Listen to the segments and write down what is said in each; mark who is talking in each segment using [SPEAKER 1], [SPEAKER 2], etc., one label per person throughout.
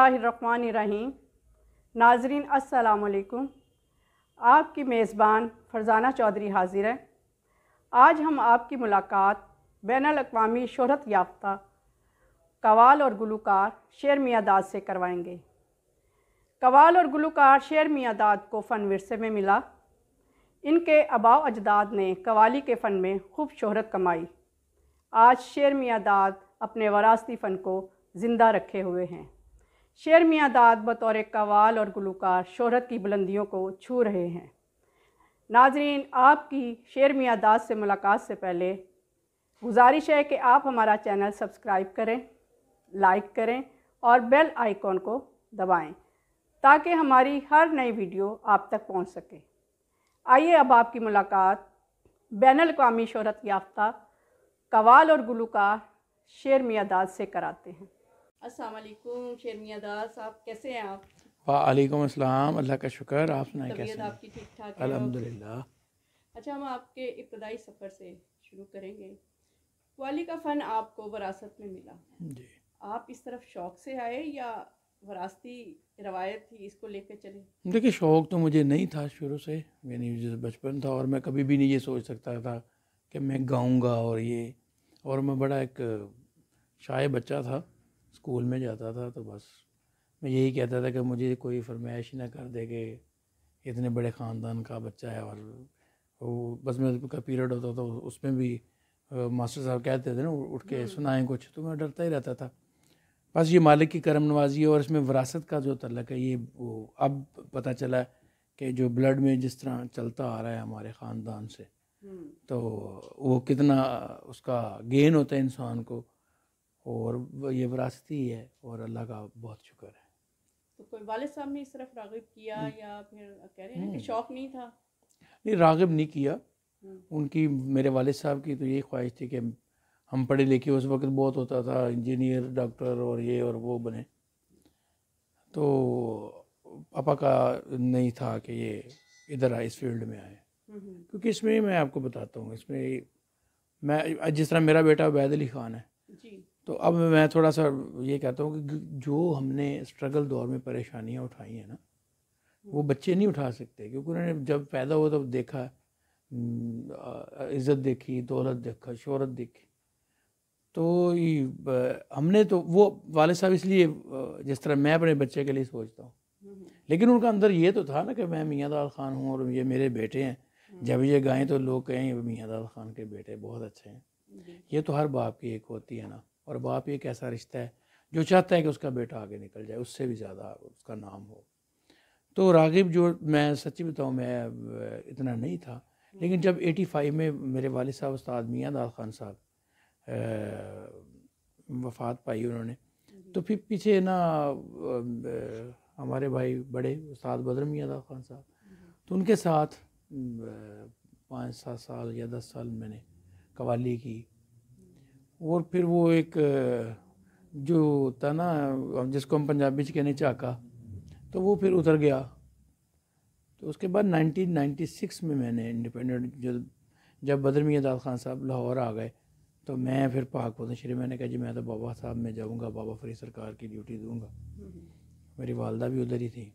[SPEAKER 1] बिस्मिल्लाहिर्रहमानिर्रहीम। नाजरीन अस्सलामुअलैकुम। आपकी मेज़बान फ़रज़ाना चौधरी हाज़िर है। आज हम आपकी मुलाकात बैनुल अक़वामी शोहरत याफ्ता कव्वाल और गुलूकार शेर मियां दाद से करवाएंगे। कव्वाल और गुलूकार शेर मियां दाद को फ़न विरसे में मिला। इनके आबाओ अजदाद ने कव्वाली के फ़न में खूब शोहरत कमाई। आज शेर मियां दाद अपने वरासती फ़न को ज़िंदा रखे हुए हैं। शेर मियां दाद बतौर कव्वाल और गुलूकार शोहरत की बुलंदियों को छू रहे हैं। नाजरीन, आपकी शेर मियां दाद से मुलाकात से पहले गुजारिश है कि आप हमारा चैनल सब्सक्राइब करें, लाइक करें और बेल आइकॉन को दबाएं ताकि हमारी हर नई वीडियो आप तक पहुंच सके। आइए अब आपकी मुलाकात बैनुल अक़वामी शोहरत याफ्ता कव्वाल और गुलूकार शेर मियां दाद से कराते हैं। अस्सलाम वालेकुम शेर मियां दाद साहब, कैसे हैं आप?
[SPEAKER 2] वालेकुम अस्सलाम, अल्लाह का शुक्र। आप सुनाएं कैसे
[SPEAKER 1] तबीयत
[SPEAKER 2] हैं?
[SPEAKER 1] आपकी ठीक ठाक है?
[SPEAKER 2] अल्हम्दुलिल्लाह।
[SPEAKER 1] अच्छा, हम आपके इब्तदाई सफ़र से शुरू करेंगे। कव्वाली का फ़न आपको विरासत में मिला,
[SPEAKER 2] जी,
[SPEAKER 1] आप इस तरफ शौक़ से आए या विरासती रवायत थी इसको लेकर चले?
[SPEAKER 2] देखिए शौक़ तो मुझे नहीं था शुरू से, यानी जैसे बचपन था और मैं कभी भी नहीं ये सोच सकता था कि मैं गाऊंगा और मैं बड़ा एक शाय बच्चा था, स्कूल में जाता था तो बस मैं यही कहता था कि मुझे कोई फरमाइश ना कर दे कि इतने बड़े ख़ानदान का बच्चा है। और वो बस मेरे का पीरियड होता था उसमें भी मास्टर साहब कहते थे ना उठ के सुनाएं कुछ, तो मैं डरता ही रहता था। बस ये मालिक की करम नवाजी है और इसमें विरासत का जो तल्लक है ये वो अब पता चला कि जो ब्लड में जिस तरह चलता आ रहा है हमारे ख़ानदान से, तो वो कितना उसका गेन होता है इंसान को, और ये विरासती है और अल्लाह का बहुत शुक्र है।
[SPEAKER 1] तो कोई वालिद साहब ने इस तरफ राग़िब किया या फिर कह रहे हैं कि शौक़ नहीं था?
[SPEAKER 2] नहीं, राग़िब नहीं किया। उनकी, मेरे वालिद साहब की तो यही ख्वाहिश थी कि हम पढ़े लिखे, उस वक्त बहुत होता था इंजीनियर डॉक्टर और ये और वो बने, तो पापा का नहीं था कि ये इधर आए, इस फील्ड में आए। क्योंकि इसमें मैं आपको बताता हूँ, इसमें मैं जिस तरह मेरा बेटा उबैद अली ख़ान है
[SPEAKER 1] जी।
[SPEAKER 2] तो अब मैं थोड़ा सा ये कहता हूँ कि जो हमने स्ट्रगल दौर में परेशानियाँ उठाई हैं ना, वो बच्चे नहीं उठा सकते, क्योंकि उन्होंने जब पैदा हुआ तब देखा, इज़्ज़त देखी, दौलत देखा, शोहरत देखी, तो हमने तो वो वालिद साहब इसलिए जिस तरह मैं अपने बच्चे के लिए सोचता हूँ, लेकिन उनका अंदर ये तो था ना कि मैं मियां दाद खान हूँ और ये मेरे बेटे हैं, जब ये गाएं तो लोग कहें मियां दाद खान के बेटे बहुत अच्छे हैं। ये तो हर बाप की एक होती है ना, और बाप एक ऐसा रिश्ता है जो चाहता है कि उसका बेटा आगे निकल जाए, उससे भी ज़्यादा उसका नाम हो। तो राग़िब, जो मैं सच्ची बताऊँ मैं इतना नहीं था, लेकिन जब 85 में मेरे वालिद साहब उस्ताद मियां दाद खान साहब वफ़ात पाई उन्होंने, तो फिर पीछे ना हमारे भाई बड़े उस्ताद बदर मियां दाद खान साहब, तो उनके साथ 5-7 साल या 10 साल मैंने कव्वाली की। और फिर वो एक जो था ना जिसको हम पंजाबी च कहने झाका, तो वो फिर उतर गया। तो उसके बाद 1996 में मैंने इंडिपेंडेंट जब बदर मियां दाद खान साहब लाहौर आ गए, तो मैं फिर पाक वतन शरीफ, मैंने कहा जी मैं तो बाबा साहब में जाऊंगा, बाबा फरीद सरकार की ड्यूटी दूंगा। मेरी वालदा भी उधर ही थी,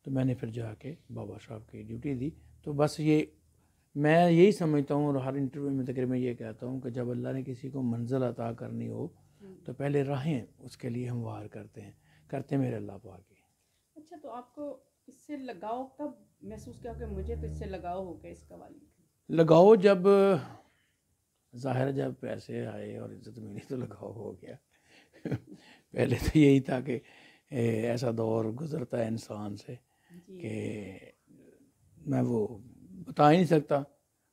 [SPEAKER 2] तो मैंने फिर जाके बाबा साहब की ड्यूटी दी। तो बस ये मैं यही समझता हूँ और हर इंटरव्यू में तकरीबन ये कहता हूँ कि जब अल्लाह ने किसी को मंजिल अता करनी हो तो पहले राहें उसके लिए हमवार करते मेरे अल्लाह पाक की।
[SPEAKER 1] अच्छा, तो आपको इससे लगाव कब महसूस किया कि मुझे तो इससे लगाव हो गया इस कव्वाली से?
[SPEAKER 2] लगाओ जब ज़ाहिर जब पैसे आए और इज़्ज़त मिली तो लगाव हो गया। पहले तो यही था कि ऐसा दौर गुज़रता है इंसान से कि मैं वो बता ही नहीं सकता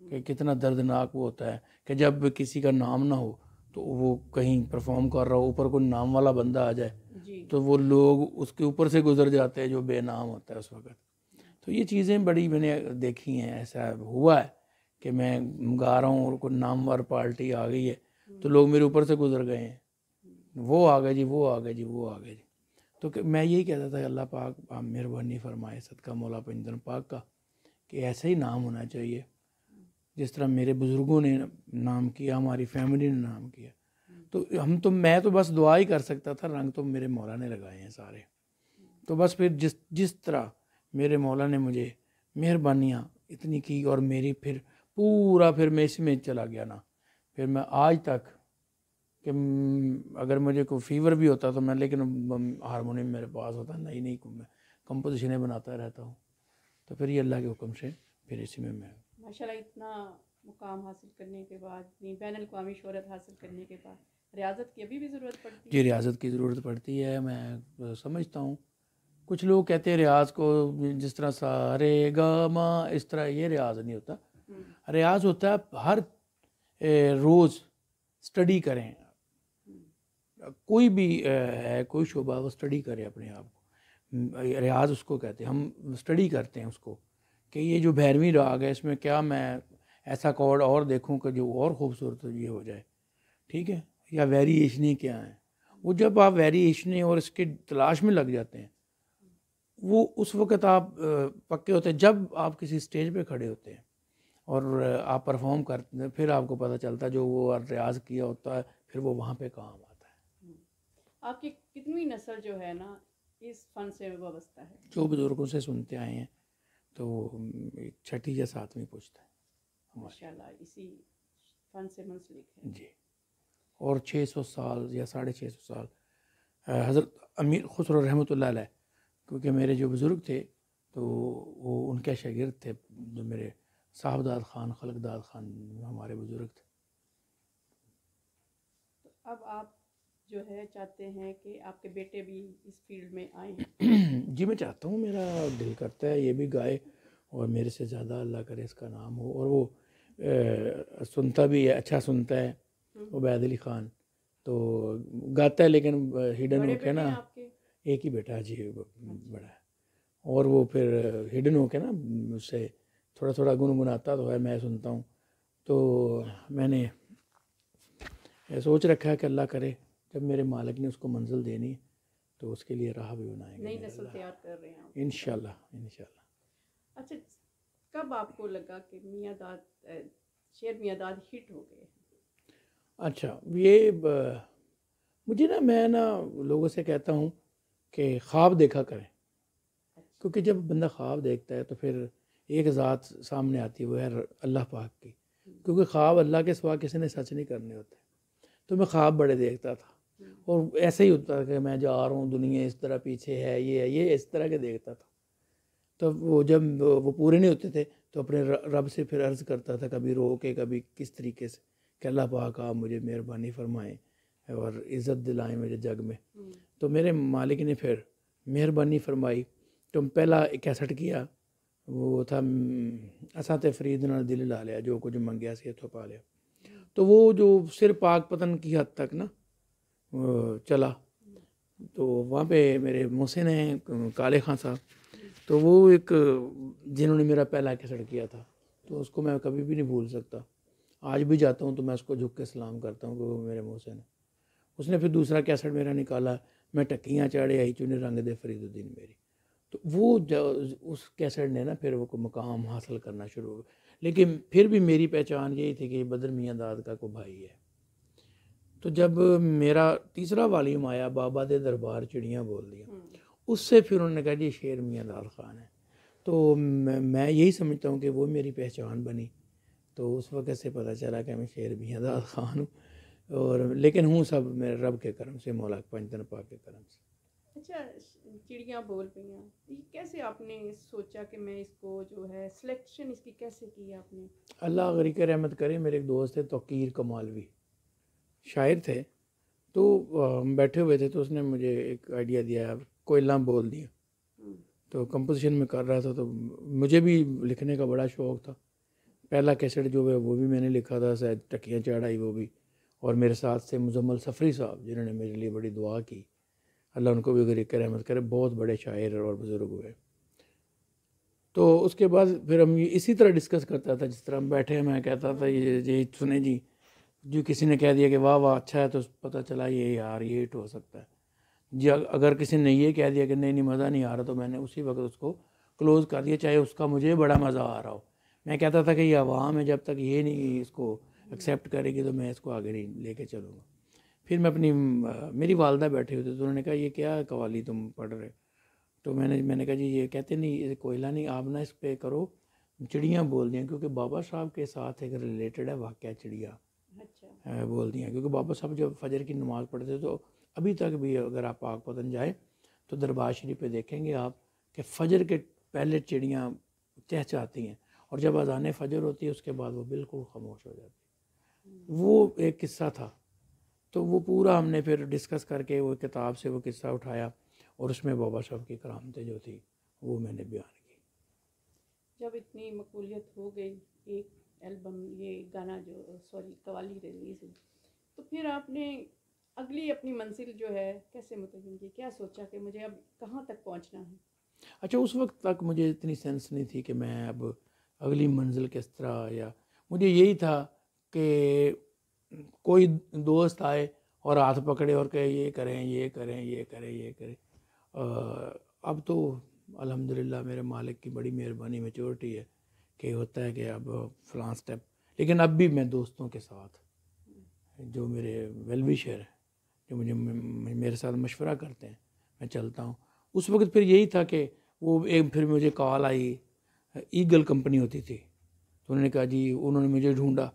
[SPEAKER 2] कि कितना दर्दनाक वो होता है कि जब किसी का नाम ना हो तो वो कहीं परफॉर्म कर रहा हो, ऊपर कोई नाम वाला बंदा आ जाए तो वो लोग उसके ऊपर से गुजर जाते हैं जो बेनाम होता है उस वक्त। तो ये चीज़ें बड़ी मैंने देखी हैं, ऐसा हुआ है कि मैं गा रहा हूँ और कोई नामवर पार्टी आ गई है तो लोग मेरे ऊपर से गुजर गए हैं, वो आ गए जी, वो आ गए जी, वो आ गए जी। तो मैं यही कहता था अल्लाह पाक आप मेहरबानी फरमाए सदका मौला पंजन पाक का कि ऐसा ही नाम होना चाहिए जिस तरह मेरे बुज़ुर्गों ने नाम किया, हमारी फैमिली ने नाम किया। तो मैं तो बस दुआ ही कर सकता था, रंग तो मेरे मौला ने लगाए हैं सारे। तो बस फिर जिस जिस तरह मेरे मौला ने मुझे मेहरबानियाँ इतनी की और मेरी फिर पूरा फिर मैं इसी में चला गया ना, फिर मैं आज तक कि अगर मुझे कोई फीवर भी होता तो मैं, लेकिन हारमोनियम मेरे पास होता नहीं, नहीं मैं कंपोजिशनें बनाता रहता हूँ। तो फिर ये अल्लाह के हुक्म से फिर इसी में मैं
[SPEAKER 1] माशाल्लाह इतना मुकाम हासिल करने के बाद, इतनी बैनुल अक़वामी शोहरत हासिल करने के बाद रियाज़त की अभी भी ज़रूरत पड़ती है?
[SPEAKER 2] जी रियाज़त की ज़रूरत पड़ती है। मैं समझता हूँ कुछ लोग कहते हैं रियाज़ को जिस तरह सा रे गा मा इस तरह, ये रियाज़ नहीं होता। रियाज़ होता है हर रोज़ स्टडी करें, कोई भी है कोई शोबा वो स्टडी करे अपने आप को, रियाज़ उसको कहते हैं। हम स्टडी करते हैं उसको कि ये जो भैरवी राग है इसमें क्या मैं ऐसा कॉर्ड और देखूं कि जो और ख़ूबसूरत ये हो जाए, ठीक है, या वेरिएशनें क्या हैं। वो जब आप वेरिएशनें और इसके तलाश में लग जाते हैं, वो उस वक़्त आप पक्के होते हैं जब आप किसी स्टेज पे खड़े होते हैं और आप परफॉर्म करते हैं, फिर आपको पता चलता है जो वो रियाज़ किया होता है फिर वो वहाँ पे काम आता है।
[SPEAKER 1] आपकी कितनी नस्ल जो है ना इस फ़न से वाबस्ता है?
[SPEAKER 2] जो बुज़ुर्गों से सुनते आए हैं तो छठी या सातवीं पुश्त है
[SPEAKER 1] माशाल्लाह इसी फ़न से मुंसलिक है
[SPEAKER 2] जी। और 600 साल या 650 साल हज़रत अमीर खुसरो रहमतुल्लाह अलैह, क्योंकि मेरे जो बुज़ुर्ग थे तो वो उनके शागिर्द थे, जो मेरे साहबदाद ख़ान खलकदाद ख़ान हमारे बुज़ुर्ग थे।
[SPEAKER 1] तो अब आप जो है चाहते हैं कि आपके बेटे भी इस फील्ड में आएँ?
[SPEAKER 2] जी मैं चाहता हूँ, मेरा दिल करता है ये भी गाए और मेरे से ज़्यादा अल्लाह करे इसका नाम हो। और वो सुनता भी है, अच्छा सुनता है उबैद अली ख़ान, तो गाता है लेकिन हिडन होके ना, एक ही बेटा है जी बड़ा है, और वो फिर हिडन होके ना उससे थोड़ा थोड़ा गुनगुनाता तो है, मैं सुनता हूँ। तो मैंने सोच रखा है कि अल्लाह करे जब मेरे मालिक ने उसको मंजिल देनी है तो उसके लिए राह भी बनाएंगे,
[SPEAKER 1] नई नस्ल तैयार कर रहे हैं
[SPEAKER 2] इंशाल्लाह इंशाल्लाह।
[SPEAKER 1] अच्छा, कब आपको लगा कि मियाँ दाद शेर मियाँ दाद हिट हो गए?
[SPEAKER 2] अच्छा, ये मुझे ना, मैं ना लोगों से कहता हूँ कि ख्वाब देखा करें, क्योंकि जब बंदा ख्वाब देखता है तो फिर एक ज़ात सामने आती है, वो है अल्लाह पाक की, क्योंकि ख्वाब अल्लाह के सिवा किसी ने सच नहीं करने होते। तो मैं ख्वाब बड़े देखता था और ऐसे ही होता था कि मैं जा रहा हूँ, दुनिया इस तरह पीछे है, ये इस तरह के देखता था। तो वो जब वो पूरे नहीं होते थे तो अपने रब से फिर अर्ज़ करता था, कभी रो के कभी किस तरीके से, कि अल्लाह पाक आप मुझे मेहरबानी फरमाएं और इज़्ज़त दिलाएं मेरे जग में। तो मेरे मालिक ने फिर मेहरबानी फरमाई। तो पहला कैसेट किया वो था असा ते फरीद नाल दिल ला लिया, जो कुछ मंगया सी इत्थों पा लिया। तो वो जो सिर पाक पतन की हद तक ना चला, तो वहाँ पे मेरे मोहसिन हैं काले खां साहब, तो वो एक जिन्होंने मेरा पहला कैसेट किया था, तो उसको मैं कभी भी नहीं भूल सकता। आज भी जाता हूँ तो मैं उसको झुक के सलाम करता हूँ कि वो मेरे मोहसिन है। उसने फिर दूसरा कैसेट मेरा निकाला, मैं टक्कियाँ चाड़े आई चुने रंग दे फरीदुद्दीन मेरी। तो वो उस कैसेट ने ना फिर वो मकाम हासिल करना शुरू हो गया। लेकिन फिर भी मेरी पहचान यही थी कि बदर मियाँ दाद का कोई भाई है। तो जब मेरा तीसरा वाल्यूम आया, बाबा दे दरबार चिड़ियाँ बोल दिया, उससे फिर उन्होंने कहा जी शेर मियाँ दाद ख़ान है। तो मैं यही समझता हूँ कि वो मेरी पहचान बनी। तो उस वक़्त से पता चला कि मैं शेर मियाँ दाद ख़ान हूँ, और लेकिन हूँ सब मेरे रब के करम से, मौला पंजतन पाक के करम से।
[SPEAKER 1] अच्छा, चिड़ियाँ बोल रही हैं, ये कैसे आपने सोचा कि मैं इसको जो है सिलेक्शन इसकी कैसे की आपने?
[SPEAKER 2] अल्लाह गरी के रहमत करे, मेरे एक दोस्त थे तौकीर कमालवी, शायर थे। तो हम बैठे हुए थे तो उसने मुझे एक आइडिया दिया, कोयला बोल दिया। तो कंपोजिशन में कर रहा था, तो मुझे भी लिखने का बड़ा शौक़ था। पहला कैसेट जो है वो भी मैंने लिखा था, शायद टकियाँ चढ़ाई वो भी, और मेरे साथ से मुजम्मल सफ़री साहब जिन्होंने मेरे लिए बड़ी दुआ की, अल्लाह उनको भी गरीब रहमत करे, बहुत बड़े शायर और बुज़ुर्ग हुए। तो उसके बाद फिर हम इसी तरह डिस्कस करता था, जिस तरह हम बैठे हैं, मैं कहता था ये सुने जी, जो किसी ने कह दिया कि वाह वाह अच्छा है, तो पता चला ये यार ये हिट हो सकता है जी। अगर किसी ने ये कह दिया कि नहीं नहीं मज़ा नहीं आ रहा, तो मैंने उसी वक्त उसको क्लोज़ कर दिया, चाहे उसका मुझे बड़ा मज़ा आ रहा हो। मैं कहता था कि ये आवाम है, जब तक ये नहीं इसको एक्सेप्ट करेगी तो मैं इसको आगे नहीं लेके चलूँगा। फिर मैं अपनी मेरी वालदा बैठे हुए थे, तो उन्होंने कहा ये क्या कवाली तुम पढ़ रहे? तो मैंने कहा जी ये कहते नहीं ये कोयला नहीं, आप ना इस पे करो चिड़ियाँ बोल दियाँ, क्योंकि बाबा साहब के साथ एक रिलेटेड है वाक़या चिड़िया
[SPEAKER 1] अच्छा।
[SPEAKER 2] बोल दियाँ। क्योंकि बाबा साहब जब फजर की नमाज़ पढ़ते तो अभी तक भी अगर आप पाकपतन जाए तो दरबार शरीफ पे देखेंगे आप कि फजर के पहले चिड़ियाँ चहचहाती हैं, और जब अज़ान फजर होती है उसके बाद वो बिल्कुल खामोश हो जाती है। वो एक किस्सा था, तो वो पूरा हमने फिर डिस्कस करके वो किताब से वो किस्सा उठाया, और उसमें बाबा साहब की करामतें जो थी वो मैंने बयान की।
[SPEAKER 1] जब इतनी मकबूलियत हो गई, एक एल्बम ये गाना जो सॉरी कवाली रिलीज़ हुई, तो फिर आपने अगली अपनी मंजिल जो है कैसे मुतय्यन की? क्या सोचा कि मुझे अब कहाँ तक पहुँचना है?
[SPEAKER 2] अच्छा, उस वक्त तक मुझे इतनी सेंस नहीं थी कि मैं अब अगली मंजिल किस तरह, या मुझे यही था कि कोई दोस्त आए और हाथ पकड़े और कहे ये करें ये करें ये करें ये करें। अब तो अल्हम्दुलिल्लाह मेरे मालिक की बड़ी मेहरबानी मैच्योरिटी है कि होता है कि अब फ़लाँ स्टेप, लेकिन अब भी मैं दोस्तों के साथ जो मेरे वेल विशर हैं, जो मुझे मेरे साथ मशवरा करते हैं, मैं चलता हूँ। उस वक्त फिर यही था कि वो एक फिर मुझे कॉल आई, ईगल कंपनी होती थी, तो उन्होंने कहा जी, उन्होंने मुझे ढूंढा,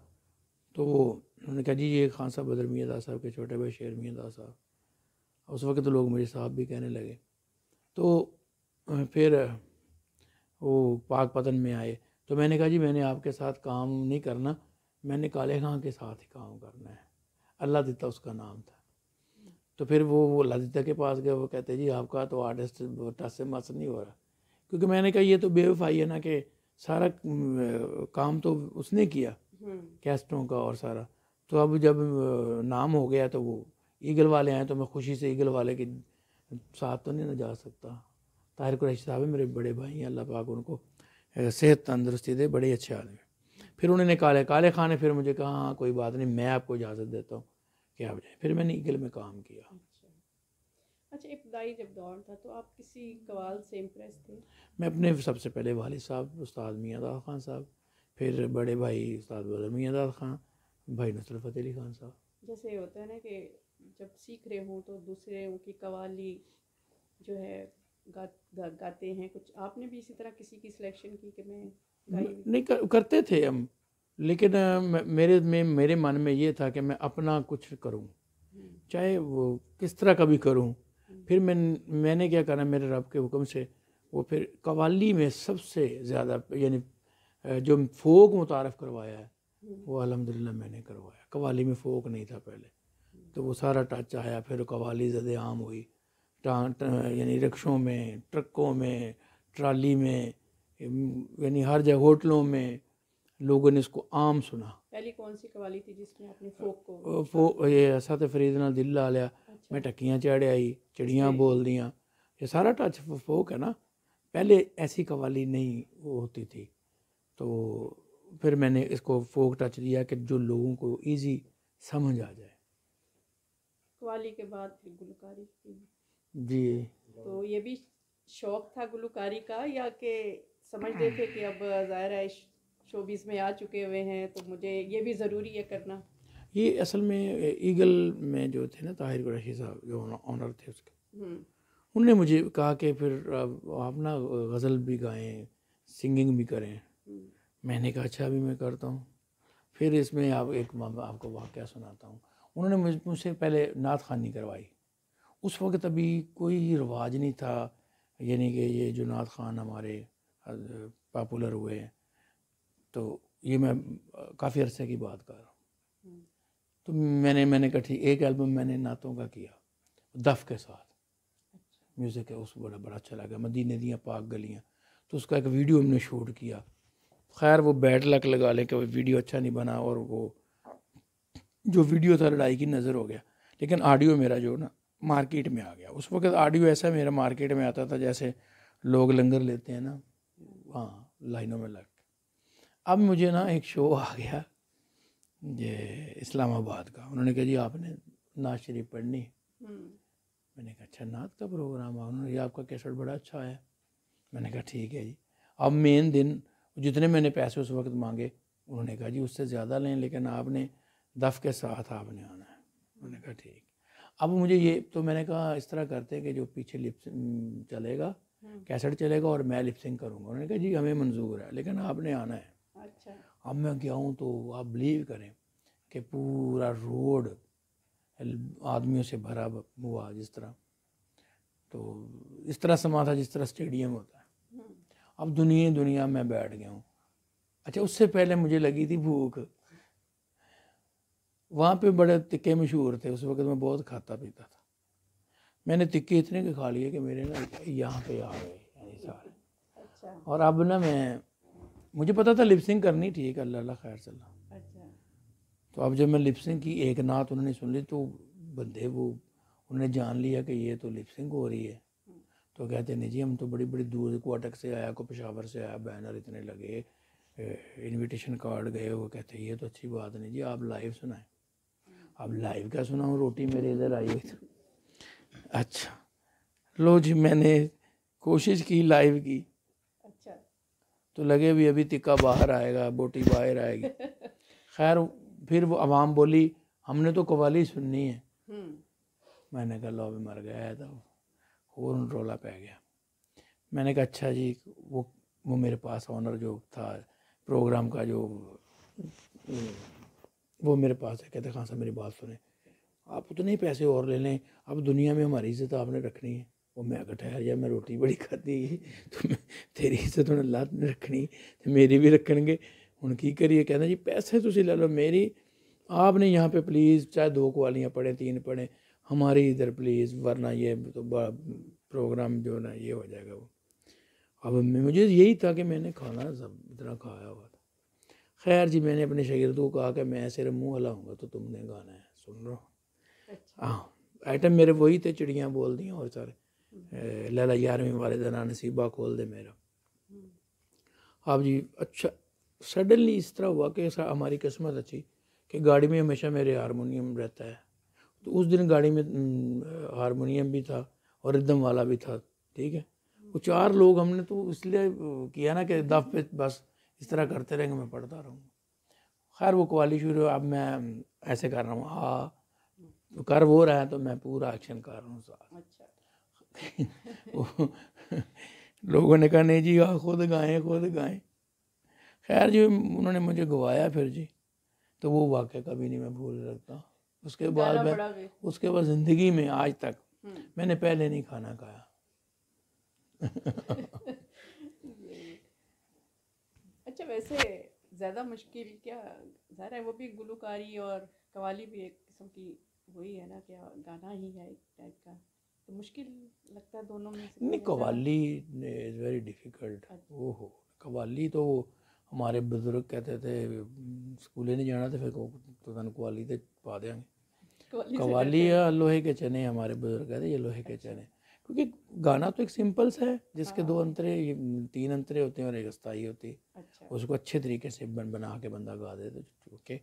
[SPEAKER 2] तो वो उन्होंने कहा जी ये खान साहब बदर मियाँ दास साहब के छोटे भाई शेर मियाँ दास साहब। उस वक्त तो लोग मुझे साहब भी कहने लगे। तो फिर वो पाकपतन में आए, तो मैंने कहा जी मैंने आपके साथ काम नहीं करना, मैंने काले खां के साथ ही काम करना है। अल्लाह दिता उसका नाम था। तो फिर वो लादिता के पास गए, वो कहते जी आपका तो आर्टिस्ट टस से मस नहीं हो रहा, क्योंकि मैंने कहा ये तो बेवफाई है ना कि सारा काम तो उसने किया कैस्टों का और सारा। तो अब जब नाम हो गया तो वो ईगल वाले आए, तो मैं खुशी से ईगल वाले के साथ तो नहीं ना जा सकता। ताहिर कुरैशी साहब है मेरे बड़े भाई हैं, अल्लाह पाक उनको सेहत तंदुरुस्ती दे, बड़े अच्छे आदमी। फिर उन्होंने काले खां ने फिर मुझे कहा हाँ कोई बात नहीं, मैं आपको इजाज़त देता हूँ कि आप जाए। फिर मैंने ईगल में काम किया।
[SPEAKER 1] अच्छा, इब्तदाई जब दौर था तो आप किसी कवाल से इम्प्रेस थे?
[SPEAKER 2] मैं अपने सबसे पहले वालिद साहब उस्ताद मियाँ दाद खान साहब, फिर बड़े भाई उस्ताद बदर मियाँ दाद खान, भाई नुसरत फ़तेह अली खान साहब।
[SPEAKER 1] जैसे होता है ना कि जब सीख रहे हों तो दूसरे की कवाली जो है गाते हैं, कुछ आपने भी इसी तरह किसी की सिलेक्शन की कि मैं गाई हुई?
[SPEAKER 2] नहीं करते थे हम, लेकिन मेरे मन में ये था कि मैं अपना कुछ करूं, चाहे वो किस तरह का भी करूं। फिर मैंने क्या करा, मेरे रब के हुक्म से वो फिर कवाली में सबसे ज़्यादा यानी जो फोक मुतारफ़ करवाया है वो अल्हम्दुलिल्लाह मैंने करवाया। कवाली में फोक नहीं था पहले, तो वो सारा टच आया। फिर कवाली ज़्यादा आम हुई, यानी रिक्शों में, ट्रकों में, ट्राली में, यानी हर जगह होटलों में लोगों ने इसको आम सुना।
[SPEAKER 1] पहली कौन सी कवाली थी जिसमें आपने फोक को?
[SPEAKER 2] ये सत फरीद ना दिल ला लिया, मैं टक्कियाँ चढ़ आई, चिड़ियाँ बोल दियाँ, ये सारा टच फोक है ना। पहले ऐसी कवाली नहीं वो होती थी, तो फिर मैंने इसको फोक टच दिया कि जो लोगों को इजी समझ आ जाए।
[SPEAKER 1] कवाली के बाद फिर गुलकारी की,
[SPEAKER 2] जी
[SPEAKER 1] तो ये भी शौक था गुलकारी का, या कि समझते थे कि अब ज़ाहिर है शोबिस में आ चुके हुए हैं तो मुझे ये भी ज़रूरी है करना?
[SPEAKER 2] ये असल में ईगल में जो थे ना ताहिर कुरैशी साहब जो ऑनर थे उसके, उन्होंने मुझे कहा कि फिर आप ना गज़ल भी गाएं, सिंगिंग भी करें। मैंने कहा अच्छा अभी मैं करता हूँ। फिर इसमें आपको वाक़या सुनाता हूँ। उन्होंने मुझसे पहले नात ख़ानी करवाई। उस वक्त अभी कोई रिवाज नहीं था, यानी कि ये जो नात ख़ान हमारे पॉपुलर हुए हैं, तो ये मैं काफ़ी अरसे की बात कर रहा हूँ। तो मैंने कहा ठीक, एक एल्बम मैंने नातों का किया दफ़ के साथ, म्यूज़िक है उस बड़ा अच्छा लगा, मदीने दियाँ पाक गलियाँ, तो उसका एक वीडियो हमने शूट किया। खैर वो बैड लक लगा लें कि वो वीडियो अच्छा नहीं बना, और वो जो वीडियो था लड़ाई की नज़र हो गया। लेकिन ऑडियो मेरा जो ना मार्केट में आ गया। उस वक्त ऑडियो ऐसा मेरा मार्केट में आता था जैसे लोग लंगर लेते हैं ना, हाँ लाइनों में लग के। अब मुझे ना एक शो आ गया ये इस्लामाबाद का, उन्होंने कहा जी आपने नात शरीफ पढ़नी। मैंने कहा अच्छा नात का प्रोग्राम है, उन्होंने, ये आपका कैसेट बड़ा अच्छा है। मैंने कहा ठीक है जी। अब मेन दिन जितने मैंने पैसे उस वक्त मांगे, उन्होंने कहा जी उससे ज़्यादा लें लेकिन आपने दफ़ के साथ आपने आना है। उन्होंने कहा ठीक। अब मुझे ये तो मैंने कहा इस तरह करते हैं कि जो पीछे लिप चलेगा कैसेट चलेगा और मैं लिपसिंग करूँगा। उन्होंने कहा जी हमें मंजूर है, लेकिन आपने आना है।
[SPEAKER 1] अच्छा।
[SPEAKER 2] अब मैं गया हूँ तो आप बिलीव करें कि पूरा रोड आदमियों से भरा हुआ, जिस तरह, तो इस तरह समा था जिस तरह स्टेडियम होता है। अब दुनिया में बैठ गया हूँ। अच्छा, उससे पहले मुझे लगी थी भूख। वहाँ पे बड़े तिक्के मशहूर थे, उस वक्त मैं बहुत खाता पीता था। मैंने तिक्के इतने के खा लिए कि मेरे ना यहाँ पे आ गए यानी सारे।
[SPEAKER 1] अच्छा।
[SPEAKER 2] और अब ना मुझे पता था लिपसिंग करनी, ठीक है, अल्लाह खैर चला।
[SPEAKER 1] अच्छा।
[SPEAKER 2] तो अब जब मैं लिपसिंग की, एक नात उन्होंने सुन ली, तो बंदे वो उन्होंने जान लिया कि ये तो लिपसिंग हो रही है। तो कहते नहीं जी, हम तो बड़ी बड़ी दूर से, क्वार्टर से आया, को पेशावर से आया, बैनर इतने लगे, इनविटेशन कार्ड गए। वो कहते ये तो अच्छी बात नहीं जी, आप लाइव सुनाएं। अब लाइव क्या सुनाऊँ, रोटी मेरे इधर आई हुई थी। अच्छा लो जी, मैंने कोशिश की लाइव की।
[SPEAKER 1] अच्छा।
[SPEAKER 2] तो लगे भी अभी तिक्का बाहर आएगा, बोटी बाहर आएगी। खैर फिर वो आवाम बोली हमने तो कवाली सुननी है। मैंने कहा लो अभी मर गया है, तो और रोला पै गया। मैंने कहा अच्छा जी, वो मेरे पास ऑनर जो था प्रोग्राम का, जो वो मेरे पास है। कहते खान साहब मेरी बात सुने, आप उतने ही पैसे और ले लें, अब दुनिया में हमारी इज्जत आपने रखनी है। वो मैं ठहर जा, मैं रोटी बड़ी खाती, तो तेरी इज्जत उन्हें अल्लाह ने रखनी तो मेरी भी रखणगे। हुण की करिए। कहना जी पैसे तुसी ले लो मेरी, आपने यहाँ पे प्लीज़ चाहे 2 कवालियाँ पढ़ें 3 पढ़ें, हमारी इधर प्लीज़, वरना ये तो प्रोग्राम जो ना ये हो जाएगा। वो अब मुझे यही था कि मैंने खाना सब इतना खाया हुआ था। खैर जी, मैंने अपने शागिर्दों को कहा कि मैं सिर्फ मुँह हिलाऊंगा तो तुमने गाना है, सुन रहा हूँ। हाँ, आइटम मेरे वही थे, चिड़ियाँ बोल दी और सारे, लैला 11वीं वाले दिन नसीबा खोल दे मेरा। अब जी अच्छा, सडनली इस तरह हुआ कि हमारी किस्मत अच्छी कि गाड़ी में हमेशा मेरे हारमोनियम रहता है। तो उस दिन गाड़ी में हारमोनियम भी था और रिदम वाला भी था, ठीक है। वो 4 लोग हमने तो इसलिए किया ना कि दफ पे बस इस तरह करते रहेंगे, मैं पढ़ता रहूँगा। खैर वो कवाली शुरू, अब मैं ऐसे कर रहा हूँ, हाँ तो कर वो रहा है तो मैं पूरा एक्शन कर रहा हूँ साथ। अच्छा। लोगों ने कहा नहीं जी हाँ खुद गाएं खुद गाएं। खैर जी उन्होंने मुझे गवाया फिर जी, तो वो वाक़या कभी नहीं मैं भूल सकता। उसके बाद ज़िंदगी में आज तक मैंने पहले नहीं खाना खाया।
[SPEAKER 1] अच्छा, वैसे ज़्यादा मुश्किल क्या, ज़ाहिर है वो भी गुलूकारी और कवाली भी एक किस्म की वही है ना, क्या गाना ही है एक टाइप का, तो मुश्किल लगता है दोनों में से
[SPEAKER 2] नहीं, कवाली इज़ वेरी डिफ़िकल्ट। ओहो, कवाली तो हमारे बुजुर्ग कहते थे स्कूले नहीं जाना तो फिर तो तन कवाली तो पा देंगे। कवाली या लोहे के चने, हमारे बुजुर्ग कहते ये लोहे के चने, क्योंकि गाना तो एक सिंपल सा है जिसके 2 अंतरे 3 अंतरे होते हैं और एक स्थाई होती है। अच्छा। उसको अच्छे तरीके से बना के बंदा गा दे तो ओके।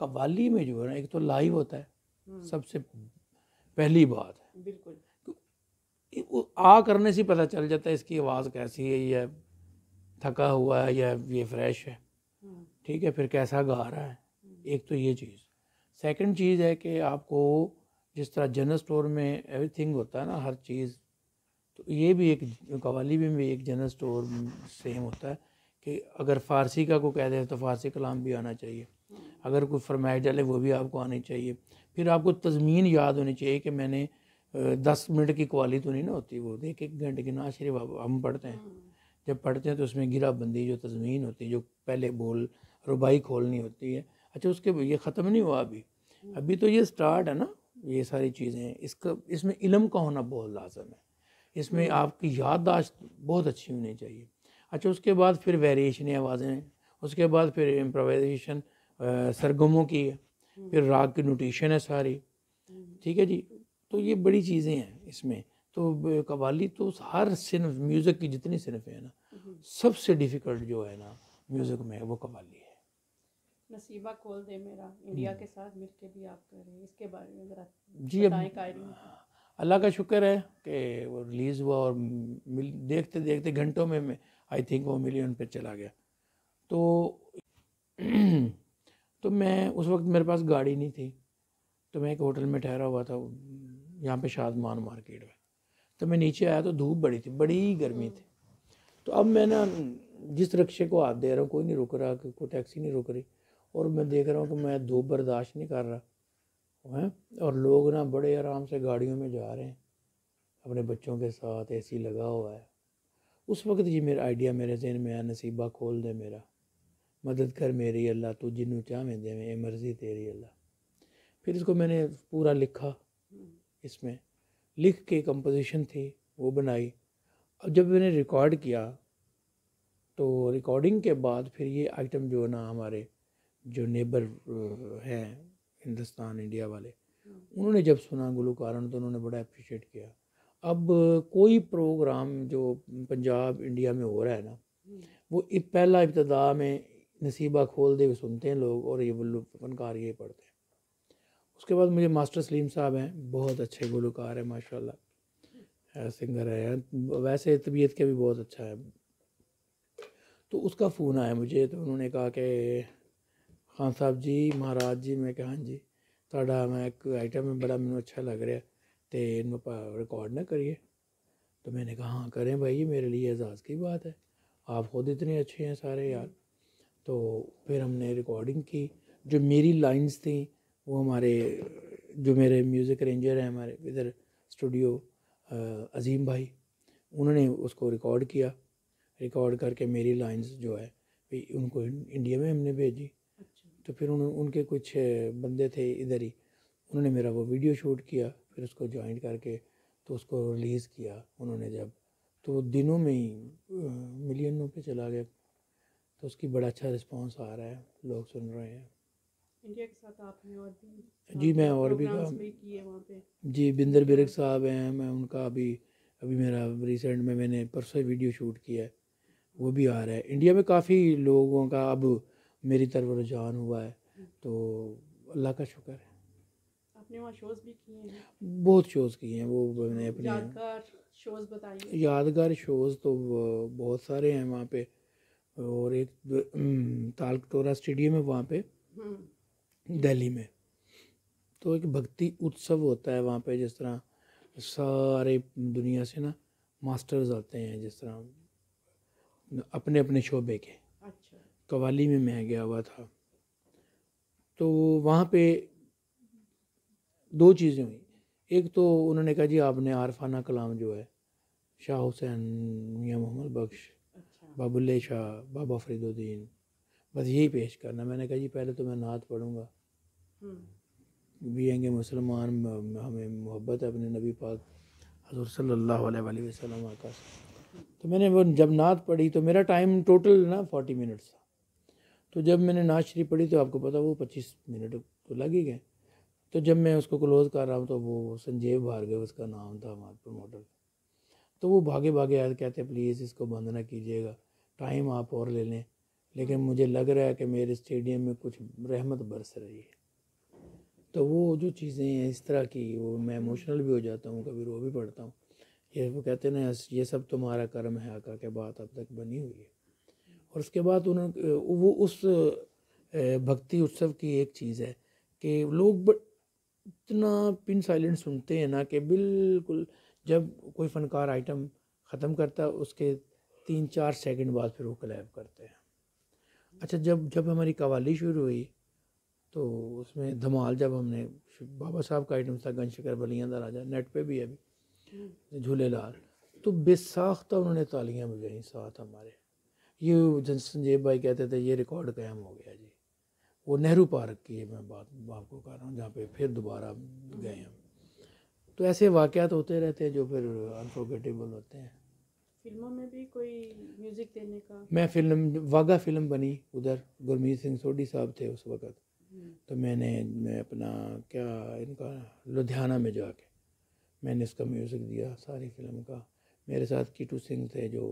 [SPEAKER 2] कवाली में जो है ना, एक तो लाइव होता है, सबसे पहली बात है। बिल्कुल, आ करने से पता चल जाता है इसकी आवाज़ कैसी है, या थका हुआ है या ये फ्रेश है, ठीक है, फिर कैसा गा रहा है। एक तो ये चीज़। सेकंड चीज़ है कि आपको जिस तरह जनरल स्टोर में एवरीथिंग होता है ना, हर चीज़, तो ये भी एक कवाली में भी एक जनरल स्टोर सेम होता है कि अगर फ़ारसी का को कह दे तो फ़ारसी कलाम भी आना चाहिए, अगर कोई फरमाइश डाले वो भी आपको आनी चाहिए। फिर आपको तज़मीन याद होनी चाहिए कि मैंने 10 मिनट की कवाली तो नहीं ना होती, वो 1-1 घंटे की नात शरीफ हम पढ़ते हैं। जब पढ़ते हैं तो उसमें गिराबंदी जो तज़मीन होती है, जो पहले बोल रुबाई खोलनी होती है। अच्छा, उसके ये ख़त्म नहीं हुआ अभी तो ये स्टार्ट है ना, ये सारी चीज़ें। इसमें इल्म का होना बहुत लाजम है, इसमें आपकी याददाश्त बहुत अच्छी होनी चाहिए। अच्छा, उसके बाद फिर वेरिएशन आवाज़ें, उसके बाद फिर इम्प्रोवाइजेशन सरगमों की है, फिर राग की नोटेशन है सारी, ठीक है जी। तो ये बड़ी चीज़ें हैं इसमें। तो कवाली तो हर सिनफ म्यूज़िक की जितनी सिनफ़ें हैं ना, सबसे डिफ़िकल्ट जो है ना म्यूज़िक में वो कवाली है। नसीबा खोल दे मेरा इंडिया के साथ मिलके भी आप कर रहे हैं, इसके बारे में ज़रा जी बताएं। अल्लाह का शुक्र है कि वो रिलीज़ हुआ और देखते देखते घंटों में आई थिंक वो मिलियन पे चला गया। तो मैं उस वक्त मेरे पास गाड़ी नहीं थी, तो मैं एक होटल में ठहरा हुआ था यहाँ पे शादमान मार्केट में। तो मैं नीचे आया तो धूप बड़ी थी, बड़ी गर्मी थी। तो अब मैं ना जिस रिक्शे को हाथ दे रहा हूँ कोई नहीं रुक रहा, कोई टैक्सी नहीं रुक रही, और मैं देख रहा हूँ कि मैं धूप बर्दाश्त नहीं कर रहा है, और लोग ना बड़े आराम से गाड़ियों में जा रहे हैं अपने बच्चों के साथ, एसी लगा हुआ है। उस वक्त ये मेरा आइडिया मेरे जहन में आया, नसीबा खोल दे मेरा, मदद कर मेरी अल्लाह, तू जिन्नू चाहें दे, में मर्जी तेरी अल्लाह। फिर इसको मैंने पूरा लिखा, इसमें लिख के कंपोजिशन थी वो बनाई। अब जब मैंने रिकॉर्ड किया तो रिकॉर्डिंग के बाद फिर ये आइटम जो ना हमारे जो नेबर हैं हिंदुस्तान इंडिया वाले, उन्होंने जब सुना गुलकारों तो उन्होंने बड़ा अप्रिशिएट किया। अब कोई प्रोग्राम जो पंजाब इंडिया में हो रहा है ना, वो पहला इब्तदा में नसीबा खोल दे सुनते हैं लोग, और ये फनकार ये पढ़ते हैं। उसके बाद मुझे मास्टर सलीम साहब हैं, बहुत अच्छे गुलकार हैं माशाल्लाह, सिंगर है, वैसे तबीयत के भी बहुत अच्छा है। तो उसका फ़ोन आया मुझे, तो उन्होंने कहा कि खान साहब जी, महाराज जी, मैं कहा हाँ जी, तुहाडा मैं एक आइटम में बड़ा मैनू अच्छा लग रहा है, तो इन्हों रिकॉर्ड ना करिए। तो मैंने कहा हाँ करें भाई, ये मेरे लिए एजाज़ की बात है, आप खुद इतने अच्छे हैं सारे यार। तो फिर हमने रिकॉर्डिंग की। जो मेरी लाइंस थी वो हमारे जो मेरे म्यूज़िक अरेंजर हैं हमारे इधर स्टूडियो, अजीम भाई, उन्होंने उसको रिकॉर्ड किया। रिकॉर्ड करके मेरी लाइंस जो है भाई उनको इंडिया में हमने भेजी। तो फिर उनके कुछ बंदे थे इधर ही, उन्होंने मेरा वो वीडियो शूट किया, फिर उसको ज्वाइंट करके तो उसको रिलीज़ किया उन्होंने जब, तो दिनों में ही मिलियनों पे चला गया। तो उसकी बड़ा अच्छा रिस्पांस आ रहा है, लोग सुन रहे हैं।
[SPEAKER 1] इंडिया के साथ आपने और भी
[SPEAKER 2] जी मैं और भी
[SPEAKER 1] प्रोग्राम्स भी किए वहाँ पे?
[SPEAKER 2] जी बिंदर बिरक साहब हैं, मैं उनका अभी मेरा रिसेंट में मैंने परसों वीडियो शूट किया है, वो भी आ रहा है। इंडिया में काफ़ी लोगों का अब मेरी तरफ रुझान हुआ है, तो अल्लाह का शुक्र है।
[SPEAKER 1] आपने वहाँ शोज़ भी किए हैं?
[SPEAKER 2] बहुत शोज़ किए हैं, वो मैंने अपने
[SPEAKER 1] यादगार शोज़ बताइए।
[SPEAKER 2] यादगार शोज़ तो बहुत सारे हैं वहाँ पे, और एक तालकटोरा स्टेडियम है वहाँ पे दिल्ली में, तो एक भक्ति उत्सव होता है वहाँ पे, जिस तरह सारे दुनिया से ना मास्टर्स आते हैं, जिस तरह अपने अपने शोबे के।
[SPEAKER 1] अच्छा।
[SPEAKER 2] कवाली में मैं गया हुआ था, तो वहाँ पे दो चीज़ें हुई। एक तो उन्होंने कहा जी आपने आरफाना कलाम जो है शाह हुसैन, मियाँ मोहम्मद बख्श, बाबुल्ले शाह, बाबा फरीदुद्दीन, बस यही पेश करना। मैंने कहा जी पहले तो मैं नात पढ़ूँगा, बीएंगे मुसलमान, हमें मोहब्बत है अपने नबी पाक हज़ूर सल्लल्लाहु अलैहि वसल्लम आका से। तो मैंने वो जब नात पढ़ी तो मेरा टाइम टोटल ना 40 मिनट्स था। तो जब मैंने नात शरीफ पढ़ी तो आपको पता वो 25 मिनट तो लग ही गए। तो जब मैं उसको क्लोज़ कर रहा हूँ तो वो संजीव भार्गव उसका नाम था हमारे प्रमोटर, तो वो भागे भागे आए, कहते प्लीज़ इसको बंद ना कीजिएगा, टाइम आप और ले लें, लेकिन मुझे लग रहा है कि मेरे स्टेडियम में कुछ रहमत बरस रही है। तो वो जो चीज़ें हैं इस तरह की, वो मैं इमोशनल भी हो जाता हूँ, कभी रो भी पड़ता हूँ। ये वो कहते हैं ना, ये सब तुम्हारा कर्म है आका के बात अब तक बनी हुई है। और उसके बाद उन्होंने वो उस भक्ति उत्सव की एक चीज़ है कि लोग इतना पिन साइलेंट सुनते हैं ना कि बिल्कुल जब कोई फ़नकार आइटम ख़त्म करता है उसके 3-4 सेकंड बाद फिर वो क्लैप करते हैं। अच्छा, जब हमारी कवाली शुरू हुई तो उसमें धमाल, जब हमने बाबा साहब का आइटम था गनशकर बलियां दा राजा, नेट पे भी है अभी, झूलेलाल, तो बेसाख्ता उन्होंने तालियां बजाई साथ हमारे। ये संजीव भाई कहते थे ये रिकॉर्ड कायम हो गया जी। वो नेहरू पार्क की मैं बात आपको कर रहा हूँ, जहाँ पे फिर दोबारा गए हम। तो ऐसे वाक़यात होते रहते हैं जो फिर अनफॉरगेटेबल होते हैं।
[SPEAKER 1] फिल्मों में भी कोई म्यूज़िक देने का?
[SPEAKER 2] मैं फिल्म वाघा फिल्म बनी, उधर गुरमीत सिंह सोडी साहब थे उस वक़्त, तो मैं अपना क्या इनका लुधियाना में जाके मैंने इसका म्यूज़िक दिया सारी फिल्म का। मेरे साथ कीटू सिंह थे जो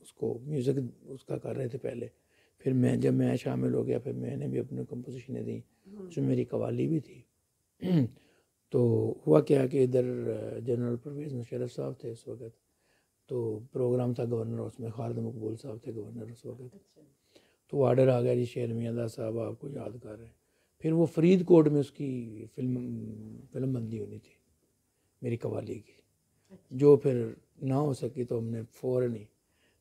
[SPEAKER 2] उसको म्यूज़िक उसका कर रहे थे पहले, फिर जब मैं शामिल हो गया फिर मैंने भी अपनी कंपोजिशनें दी, उसमें मेरी कवाली भी थी। तो हुआ क्या कि इधर जनरल परवेज़ मुशर्रफ साहब थे उस वक़्त, तो प्रोग्राम था गवर्नर हाउस में, खालिद मकबूल साहब थे गवर्नर उस वक़्त। तो ऑर्डर आ गया जी शेर मियां साहब आपको याद कर रहे हैं। फिर वो फरीदकोट में उसकी फिल्म बंदी होनी थी मेरी कवाली की। जो फिर ना हो सकी तो हमने फ़ौरन ही,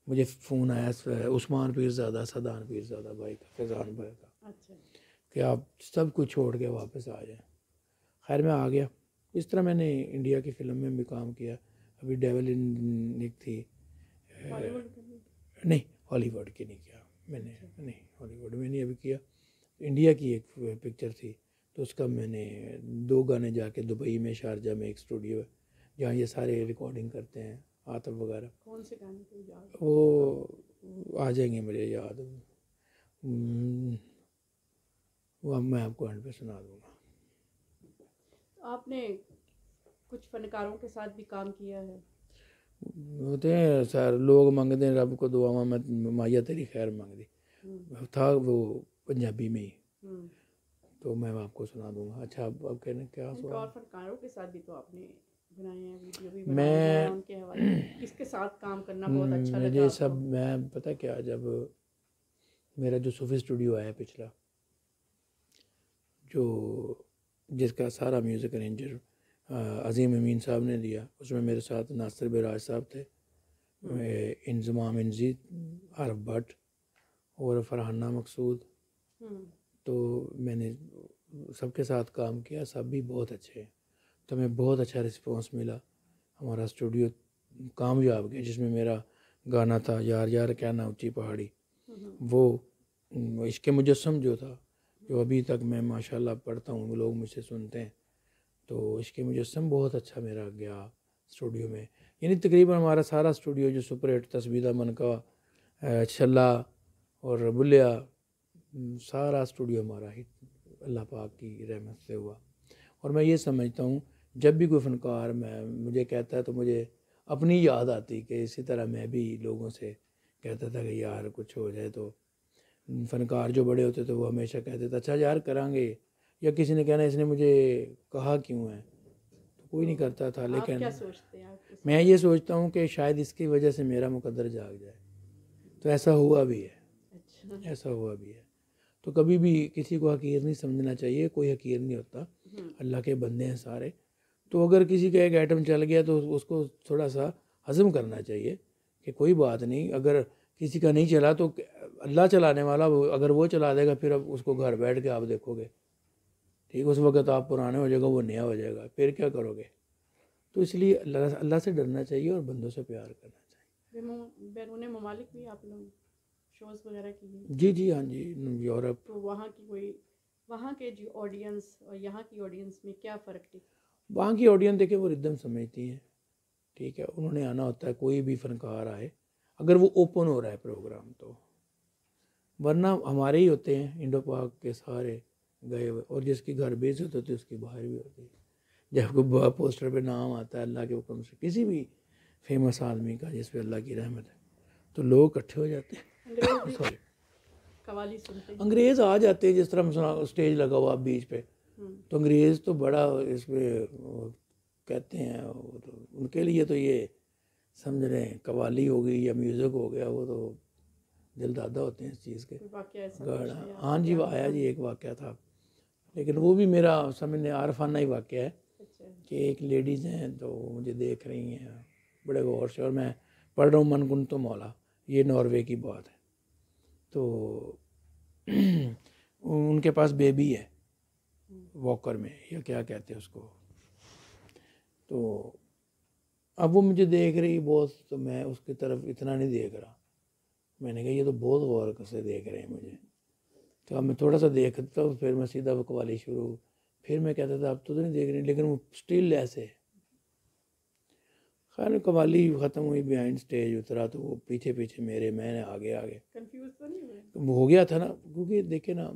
[SPEAKER 2] मुझे फ़ोन आया उस्मान पीरज़ादा, सदान पीरज़ादा भाई का, फैज़ान भाई का,
[SPEAKER 1] अच्छा।
[SPEAKER 2] कि आप सब कुछ छोड़ के वापस आ जाएं। खैर मैं आ गया। इस तरह मैंने इंडिया की फ़िल्म में भी काम किया। अभी डेविल इन एक थी,
[SPEAKER 1] बॉलीवुड का भी?
[SPEAKER 2] नहीं हॉलीवुड की नहीं किया मैंने, नहीं हॉलीवुड में नहीं अभी किया। इंडिया की एक पिक्चर थी, तो उसका मैंने 2 गाने जाके दुबई में, शारजा में एक स्टूडियो है जहाँ ये सारे रिकॉर्डिंग करते हैं, आतफ वगैरह।
[SPEAKER 1] कौन से गाने को याद?
[SPEAKER 2] वो आ जाएंगे मुझे याद, वो अब मैं आपको एंड पे सुना दूँगा।
[SPEAKER 1] आपने कुछ फनकारों के साथ भी काम किया है?
[SPEAKER 2] होते हैं सर, लोग मंगते हैं रब को दुआवा, मैं माया तेरी खैर मंगदी, था वो पंजाबी में ही, तो मैं आपको सुना दूंगा। अच्छा अब कहने क्या
[SPEAKER 1] उनके
[SPEAKER 2] सवाल?
[SPEAKER 1] और फनकारों के साथ भी तो आपने बनाए हैं, वीडियो भी बनाए हैं उनके हवाले, किसके साथ काम करना बहुत अच्छा लगा
[SPEAKER 2] मुझे
[SPEAKER 1] आपको?
[SPEAKER 2] सब, मैं पता क्या, जब मेरा जो सूफी स्टूडियो आया पिछला, जो जिसका सारा म्यूज़िक अरेंजर अजीम अमीन साहब ने दिया, उसमें मेरे साथ नासिर बिराज साहब थे, इंजमाम इंजी, आरफ भट्ट और फरहाना मकसूद। तो मैंने सबके साथ काम किया, सब भी बहुत अच्छे हैं, तो हमें बहुत अच्छा रिस्पांस मिला। हमारा स्टूडियो कामयाब गया, जिसमें मेरा गाना था यार यार क्या ना ऊंची पहाड़ी, वो इश्क़ मुजस्सम जो था, जो अभी तक मैं माशाल्लाह पढ़ता हूँ, लोग मुझसे सुनते हैं, तो इश्क़ मुजस्सम बहुत अच्छा मेरा गया स्टूडियो में। यानी तकरीबन हमारा सारा स्टूडियो जो सुपर हिट तस्बीदा मन का, छल्ला और बुलिया, सारा स्टूडियो हमारा हिट अल्लाह पाक की रहमत से हुआ। और मैं ये समझता हूँ, जब भी कोई फ़नकार मुझे कहता है तो मुझे अपनी याद आती कि इसी तरह मैं भी लोगों से कहता था कि यार कुछ हो जाए। तो फ़नकार जो बड़े होते थे वो हमेशा कहते थे अच्छा यार करांगे, या किसी ने कहना इसने मुझे कहा क्यों है, तो कोई नहीं करता था।
[SPEAKER 1] आप
[SPEAKER 2] लेकिन
[SPEAKER 1] क्या सोचते हैं आप
[SPEAKER 2] मैं ये सोचता हूँ कि शायद इसकी वजह से मेरा मुकद्दर जाग जाए, तो ऐसा हुआ भी है।
[SPEAKER 1] अच्छा।
[SPEAKER 2] ऐसा हुआ भी है। तो कभी भी किसी को हकीर नहीं समझना चाहिए, कोई हकीर नहीं होता, अल्लाह के बंदे हैं सारे। तो अगर किसी का एक आइटम चल गया तो उसको थोड़ा सा हज़म करना चाहिए कि कोई बात नहीं, अगर किसी का नहीं चला तो अल्लाह चलाने वाला, अगर वो चला देगा फिर अब उसको घर बैठ के आप देखोगे, ठीक, उस वक्त आप पुराने हो जाएगा, वो नया हो जाएगा, फिर क्या करोगे? तो इसलिए अल्लाह से डरना चाहिए और बंदों से प्यार करना चाहिए।
[SPEAKER 1] बैरून ममालिक भी आप लोग शोज़ वगैरह किए?
[SPEAKER 2] जी जी हाँ जी, यूरोप।
[SPEAKER 1] तो वहाँ के जो ऑडियंस और यहाँ की ऑडियंस में क्या फ़र्क दिखा?
[SPEAKER 2] वहाँ की ऑडियंस देखे वो रिदम समझती है, ठीक है, उन्होंने आना होता है, कोई भी फ़नकार आए अगर वो ओपन हो रहा है प्रोग्राम तो, वरना हमारे ही होते हैं इंडो पाक के सारे गए हुए, और जिसकी घर बेइज्जत होती है उसकी बाहर भी होती है। जब कोई पोस्टर पे नाम आता है अल्लाह के हुक्म से किसी भी फेमस आदमी का जिस पे अल्लाह की रहमत है, तो लोग इकट्ठे हो जाते हैं। सॉरी,
[SPEAKER 1] कवाली सुनते हैं?
[SPEAKER 2] अंग्रेज़ आ जाते हैं, जिस तरह हम स्टेज लगा हुआ बीच पे, तो अंग्रेज़ तो बड़ा इसमें कहते हैं, वो तो उनके लिए तो ये समझ रहे हैं कवाली हो गई या म्यूज़िक हो गया, वो तो दिलदादा होते हैं इस चीज़ के। गाना, हाँ जी, वो आया जी, एक वाक़या था, लेकिन वो भी मेरा समझने आरफाना ही वाक़या है कि एक लेडीज़ हैं तो मुझे देख रही हैं बड़े गौर से, और मैं पढ़ रहा हूँ मन कुन तो मौला, ये नॉर्वे की बात है। तो उनके पास बेबी है वॉकर में, या क्या कहते हैं उसको, तो अब वो मुझे देख रही बहुत, तो मैं उसकी तरफ इतना नहीं देख रहा। मैंने कहा ये तो बहुत गौर से देख रहे हैं मुझे, तो अब मैं थोड़ा सा देखता हूँ, फिर मैं सीधा कवाली शुरू, फिर मैं कहता था अब तो नहीं देख रही, लेकिन वो स्टिल ऐसे। खैर कवाली ख़त्म हुई, बिहाइंड स्टेज उतरा तो वो पीछे पीछे मेरे, मैंने आगे आगे।
[SPEAKER 1] कंफ्यूज तो नहीं हुए?
[SPEAKER 2] हो गया था ना, क्योंकि देखे ना,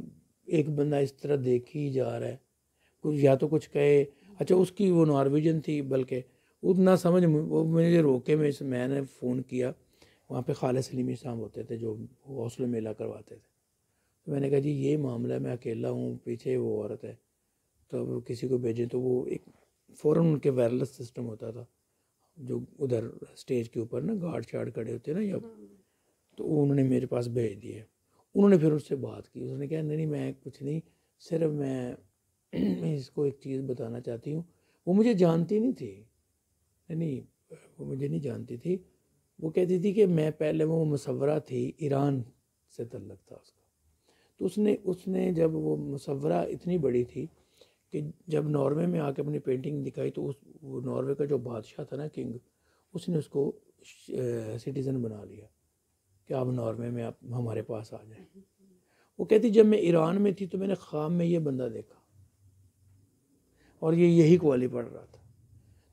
[SPEAKER 2] एक बंदा इस तरह देख ही जा रहा है, कुछ या तो कुछ कहे। अच्छा उसकी वो नॉर्वेजन थी, बल्कि उतना समझ, वो मुझे रोके, मैंने फ़ोन किया, वहाँ पे खालिद सलीमी साहब होते थे जो हौसले मेला करवाते थे, तो मैंने कहा जी ये मामला है, मैं अकेला हूँ, पीछे वो औरत है, तो अब किसी को भेजें। तो वो एक फ़ौरन उनके वायरलेस सिस्टम होता था जो उधर स्टेज के ऊपर ना गार्ड शार्ड खड़े होते हैं ना, या तो उन्होंने मेरे पास भेज दिए। उन्होंने फिर उससे बात की, उसने कहा नहीं मैं कुछ नहीं, सिर्फ मैं इसको एक चीज़ बताना चाहती हूँ। वो मुझे जानती नहीं थी, नहीं वो मुझे नहीं जानती थी, वो कहती थी कि मैं पहले, वो मुसव्वरा थी, ईरान से तल्लुक़ था उसका। तो उसने जब वो मुसव्वरा इतनी बड़ी थी कि जब नॉर्वे में आके अपनी पेंटिंग दिखाई तो वो नॉर्वे का जो बादशाह था ना, किंग, उसने उसको सिटीज़न बना लिया कि आप नॉर्वे में आप हमारे पास आ जाए। वो कहती जब मैं ईरान में थी तो मैंने ख्वाब में ये बंदा देखा और ये यही कवाली पढ़ रहा था।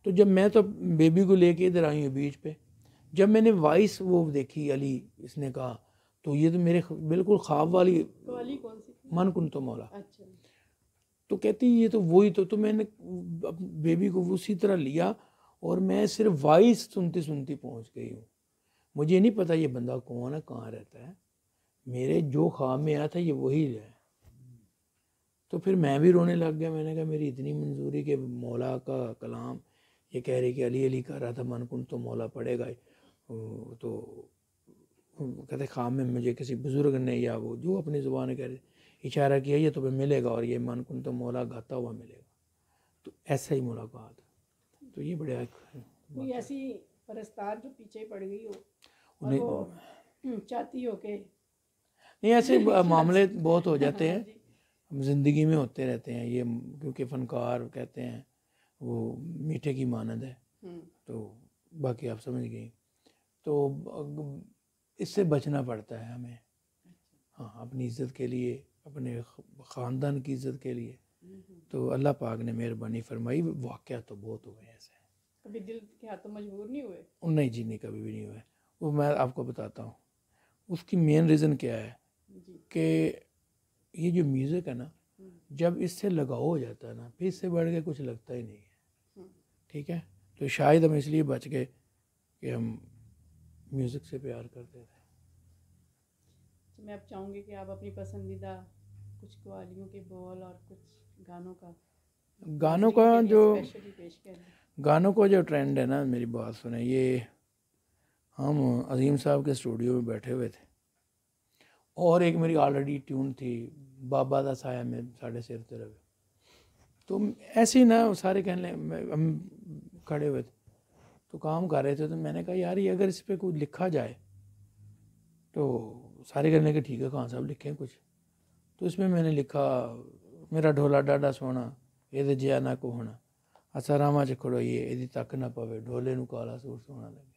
[SPEAKER 2] तो जब मैं तो बेबी को लेके इधर आई हूँ बीच पे, जब मैंने वॉइस वो देखी अली, इसने कहा, तो ये तो मेरे बिल्कुल ख्वाब वाली
[SPEAKER 1] कवाली कौन सी थी?
[SPEAKER 2] मन कुन तो मौला।
[SPEAKER 1] अच्छा।
[SPEAKER 2] तो कहती ये तो वही तो मैंने बेबी को उसी तरह लिया और मैं सिर्फ वॉइस सुनती सुनती पहुंच गई हूँ। मुझे नहीं पता ये बंदा कौन है, कहाँ रहता है, मेरे जो ख्वाब में आया था ये वही है। तो फिर मैं भी रोने लग गया। मैंने कहा मेरी इतनी मंजूरी कि मौला का कलाम ये कह रही कि अली अली कर रहा था, मन कुन तो मौला पड़ेगा। तो कहते ख्वाब में मुझे किसी बुज़ुर्ग ने या वो जो अपनी ज़ुबान कह रहे इशारा किया ये तुम्हें मिलेगा और ये मन कुन तो मौला गाता हुआ मिलेगा। तो ऐसा ही मुलाकात। तो ये बड़े
[SPEAKER 1] कोई ऐसी परस्तार जो पीछे पड़ गई हो और
[SPEAKER 2] उन्हें
[SPEAKER 1] वो चाहती हो कि
[SPEAKER 2] नहीं, ऐसे मामले बहुत हो जाते हैं, ज़िंदगी में होते रहते हैं ये, क्योंकि फ़नकार कहते हैं वो मीठे की मानद है। तो बाकी आप समझ गई। तो इससे बचना पड़ता है हमें, हाँ, अपनी इज़्ज़त के लिए, अपने ख़ानदान की इज़्ज़त के लिए। तो अल्लाह पाक ने मेहरबानी फरमाई। वाक़या तो बहुत हुए हैं ऐसे।
[SPEAKER 1] कभी दिल के हाथों मजबूर नहीं हुए?
[SPEAKER 2] नहीं जी, नहीं, कभी भी नहीं हुआ। वो मैं आपको बताता हूँ उसकी मेन रीज़न क्या है कि ये जो म्यूज़िक है ना, जब इससे लगाव हो जाता है ना, फिर इससे बढ़ के कुछ लगता ही नहीं है। ठीक है, तो शायद हम इसलिए बच गए कि हम म्यूज़िक से प्यार करते थे।
[SPEAKER 1] तो मैं अब चाहूँगी कि आप अपनी पसंदीदा कुछ कवालियों के बोल और कुछ गानों का स्पेशली पेश करें।
[SPEAKER 2] गानों का जो ट्रेंड है ना, मेरी बात सुने, ये हम अजीम साहब के स्टूडियो में बैठे हुए थे और एक मेरी ऑलरेडी ट्यून थी, बाबा दा साया में साढ़े सिर ते रवे। तो ऐसे ही ना सारे कहने, हम खड़े हुए थे तो काम कर रहे थे, तो मैंने कहा यार ये अगर इस पर कुछ लिखा जाए, तो सारे कहने के ठीक है खान साहब लिखें कुछ। तो इसमें मैंने लिखा, मेरा ढोला डाडा सोना ये जिया ना को होना, असा रामा च खड़ोइए यदि तक ना पवे ढोले नू काला सूट सोना लगे।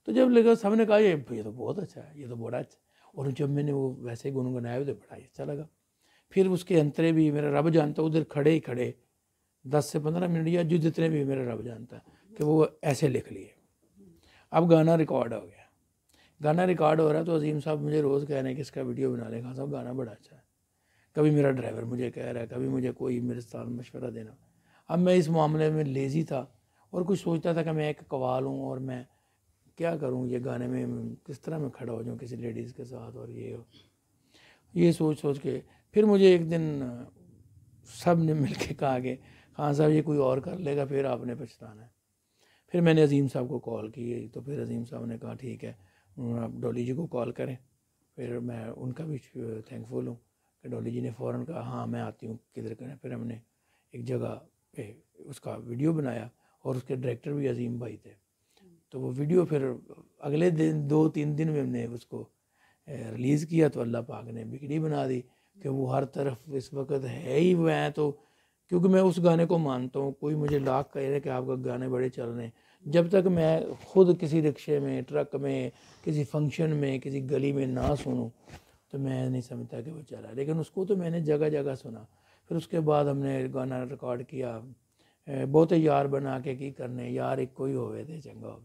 [SPEAKER 2] तो जब लगा सबने कहा ये तो बहुत अच्छा है, ये तो बड़ा अच्छा। और जब मैंने वो वैसे गुनगुनाया तो बड़ा ही अच्छा लगा। फिर उसके अंतरे भी मेरा रब जानता, उधर खड़े ही खड़े 10 से 15 मिनट या जो जितने भी मेरा रब जानता कि वो ऐसे लिख लिए। अब गाना रिकॉर्ड हो गया, गाना रिकॉर्ड हो रहा है तो अजीम साहब मुझे रोज़ कह रहे हैं कि इसका वीडियो बना लें, खान साहब गाना बड़ा अच्छा है। कभी मेरा ड्राइवर मुझे कह रहा है, कभी मुझे कोई मेरे साथ मशवरा देना। अब मैं इस मामले में लेज़ी था और कुछ सोचता था कि मैं एक कवाल हूँ और मैं क्या करूँ, ये गाने में किस तरह मैं खड़ा हो जाऊँ किसी लेडीज़ के साथ, और ये सोच सोच के फिर मुझे एक दिन सब ने मिल के कहा कि खान साहब ये कोई और कर लेगा, फिर आपने पछताना है। फिर मैंने अजीम साहब को कॉल की, तो फिर अजीम साहब ने कहा ठीक है आप डॉली जी को कॉल करें। फिर मैं उनका भी थैंकफुल हूँ कि डॉली जी ने फ़ौरन कहा हाँ मैं आती हूँ, किधर करें। फिर हमने एक जगह पे उसका वीडियो बनाया और उसके डायरेक्टर भी अजीम भाई थे। तो वो वीडियो फिर अगले दिन 2-3 दिन में हमने उसको रिलीज़ किया। तो अल्लाह पाक ने बिगड़ी बना दी कि वो हर तरफ इस वक्त है ही वो है। तो क्योंकि मैं उस गाने को मानता हूँ, कोई मुझे लाख कह रहे कि आपका गाने बड़े चल रहे हैं, जब तक मैं खुद किसी रिक्शे में, ट्रक में, किसी फंक्शन में, किसी गली में ना सुनूं तो मैं नहीं समझता कि वो चला। लेकिन उसको तो मैंने जगह जगह सुना। फिर उसके बाद हमने गाना रिकॉर्ड किया, बहुत यार बना के की करने, यार एक कोई होवे थे चंगा हो,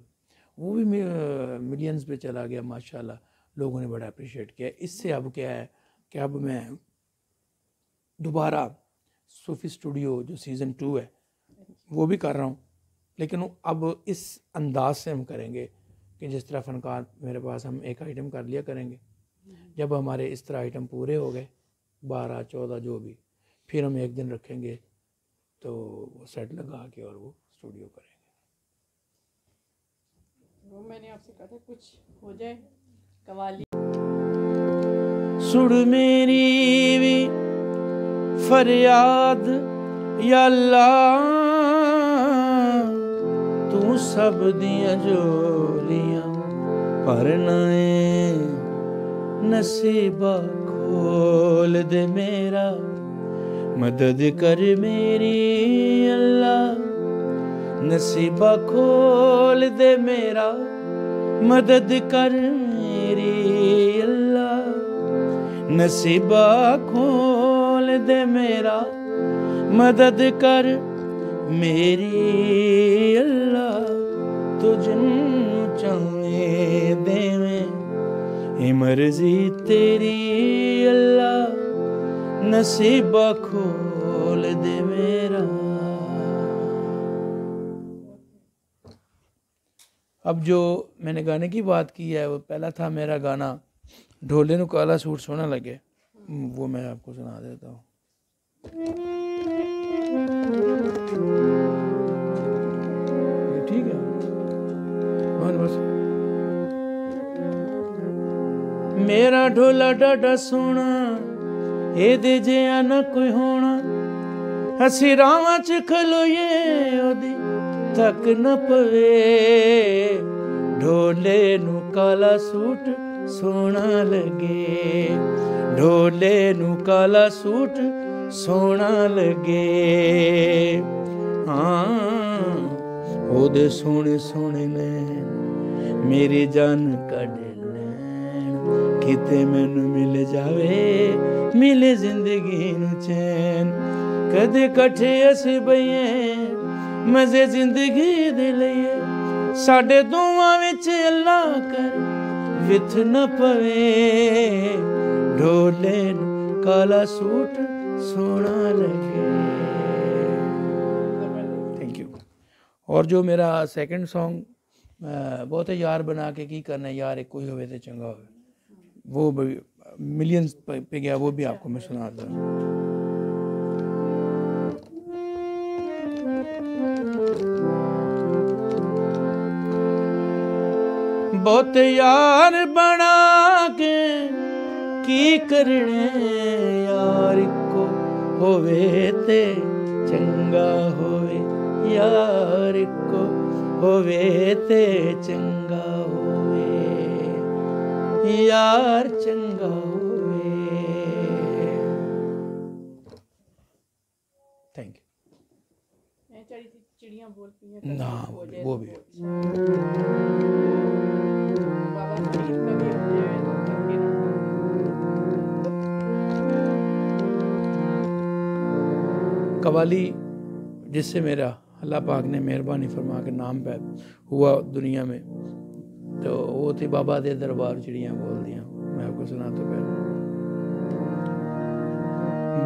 [SPEAKER 2] वो भी मिलियंस पे चला गया माशाल्लाह, लोगों ने बड़ा अप्रिशिएट किया। इससे अब क्या है कि अब मैं दोबारा सूफी स्टूडियो जो सीज़न 2 है वो भी कर रहा हूँ, लेकिन अब इस अंदाज से हम करेंगे कि जिस तरह फ़नकार मेरे पास हम एक आइटम कर लिया करेंगे, जब हमारे इस तरह आइटम पूरे हो गए 12-14 जो भी, फिर हम एक दिन रखेंगे तो वो सेट लगा के और वो स्टूडियो करेंगे।
[SPEAKER 1] वो मैंने आपसे कहा था कुछ हो जाए कवाली।
[SPEAKER 2] सुन मेरी भी फरियाद या अल्लाह, तू सब दियां झोलियां भरना है, नसीबा खोल दे मेरा, मदद कर मेरी अल्लाह, नसीबा खोल दे मेरा, मदद कर मेरी अल्लाह, नसीबा खोल दे मेरा, मदद कर मेरी अल्लाह, तू जिन्नू चाहे देवें, ए मर्जी तेरी अल्लाह, नसीबा खोल दे मेरा। अब जो मैंने गाने की बात की है वो पहला था मेरा गाना ढोले नु काला सूट सोना लगे, वो मैं आपको सुना देता हूँ। ठीक है बस। मेरा ढोला डाडा सोना एदे जिहा ना कोई होना, हसी रावां च खलोए ओदी तक न पवे, ढोले नू काला सूट सोना लगे, ढोले नू काला सूट सोना लगे, हाँ ओदे सोने सोने नैन मेरी जान कढ लैन, किते मैनू मिल जावे मिले जिंदगी नू चैन, कदे कट्ठे असी बईए मजे जिंदगी दे लईए, साडे दोवां विच अल्लाह कर विथ न पवे, ढोले नू काला सूट सोना लगे। Thank you. और जो मेरा सेकंड सॉन्ग बहुत है यार बना के की करना यार एक कोई होवे ते चंगा होवे, वो मिलियंस पे गया, वो भी आपको मैं सुनाता हूँ। बहुत यार बना के की करने यार को होवे ते चंगा होवे, यार को होवे ते चंगा होवे, यार चंगा होवे। Thank you.
[SPEAKER 1] चिड़ियां बोलती हैं
[SPEAKER 2] ना वो भी
[SPEAKER 1] बाबा फरीद का भी अपने करके ना।
[SPEAKER 2] कवाली जिससे मेरा अल्लाह पाक ने मेहरबानी फरमा के नाम पे हुआ दुनिया में, तो वो थी बाबा दे दरबार चिड़ियां बोल दियां। मैं आपको सुना तो पहले